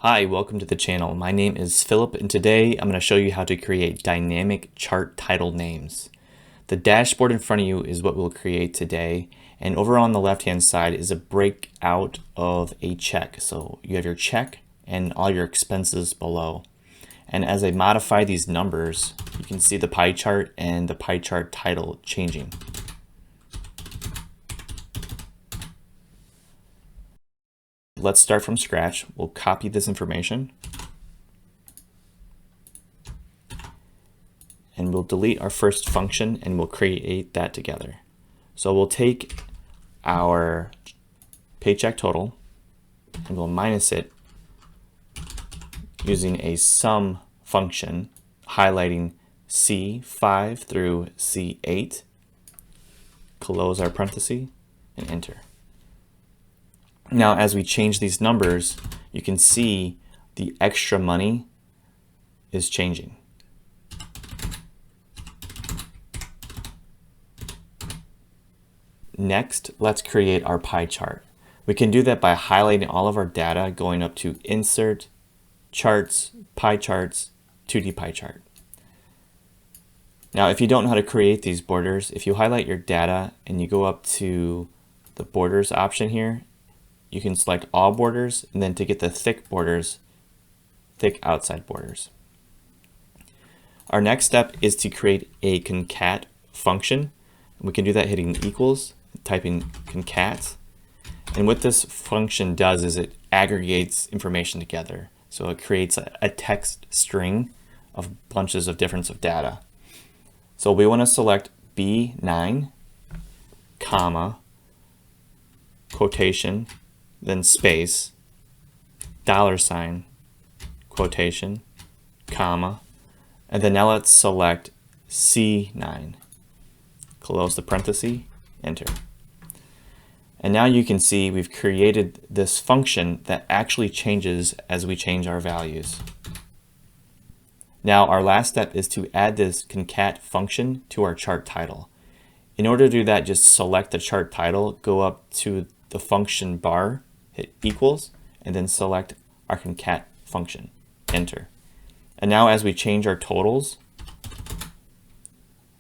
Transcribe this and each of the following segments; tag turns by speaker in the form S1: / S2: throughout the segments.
S1: Hi, welcome to the channel. My name is Philip, and today I'm going to show you how to create dynamic chart title names. The dashboard in front of you is what we'll create today, and over on the left hand side is a breakout of a check. So you have your check and all your expenses below. And as I modify these numbers, you can see the pie chart and the pie chart title changing. Let's start from scratch. We'll copy this information and we'll delete our first function and we'll create that together. So we'll take our paycheck total and we'll minus it using a sum function highlighting C5 through C8, close our parenthesis and enter. Now, as we change these numbers, you can see the extra money is changing. Next, let's create our pie chart. We can do that by highlighting all of our data, going up to Insert, Charts, Pie Charts, 2D Pie Chart. Now, if you don't know how to create these borders, if you highlight your data and you go up to the borders option here, you can select all borders, and then to get the thick borders, thick outside borders. Our next step is to create a concat function. We can do that hitting equals, typing concat. And what this function does is it aggregates information together. So it creates a text string of bunches of difference of data. So we want to select B9, comma, quotation, then space, $, quotation, comma, and then now let's select C9. Close the parenthesis, enter. And now you can see we've created this function that actually changes as we change our values. Now our last step is to add this concat function to our chart title. In order to do that, just select the chart title, go up to the function bar, hit equals, and then select our concat function, enter. And now as we change our totals,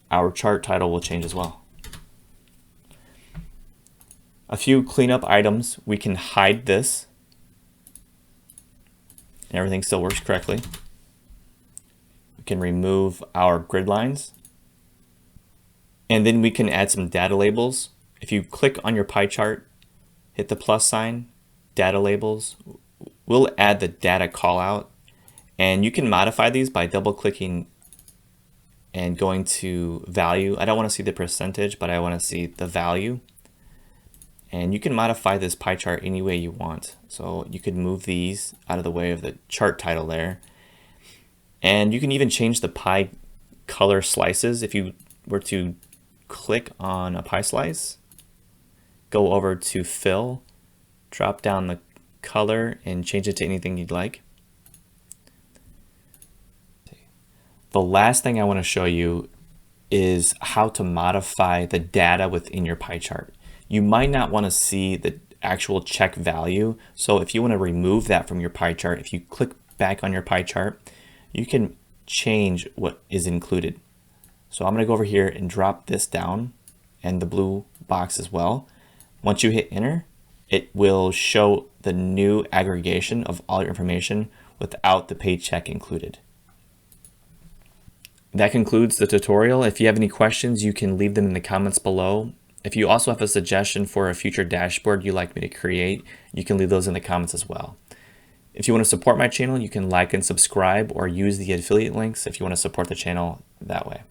S1: our chart title will change as well. A few cleanup items: we can hide this and everything still works correctly. We can remove our grid lines, and then we can add some data labels. If you click on your pie chart, hit the plus sign, data labels, we'll add the data callout, and you can modify these by double clicking and going to value. I don't want to see the percentage, but I want to see the value. And you can modify this pie chart any way you want. So you could move these out of the way of the chart title there. And you can even change the pie color slices. If you were to click on a pie slice, go over to fill, drop down the color and change it to anything you'd like. The last thing I want to show you is how to modify the data within your pie chart. You might not want to see the actual check value. So if you want to remove that from your pie chart, if you click back on your pie chart, you can change what is included. So I'm going to go over here and drop this down and the blue box as well. Once you hit enter, it will show the new aggregation of all your information without the paycheck included. That concludes the tutorial. If you have any questions, you can leave them in the comments below. If you also have a suggestion for a future dashboard you'd like me to create, you can leave those in the comments as well. If you want to support my channel, you can like and subscribe or use the affiliate links if you want to support the channel that way.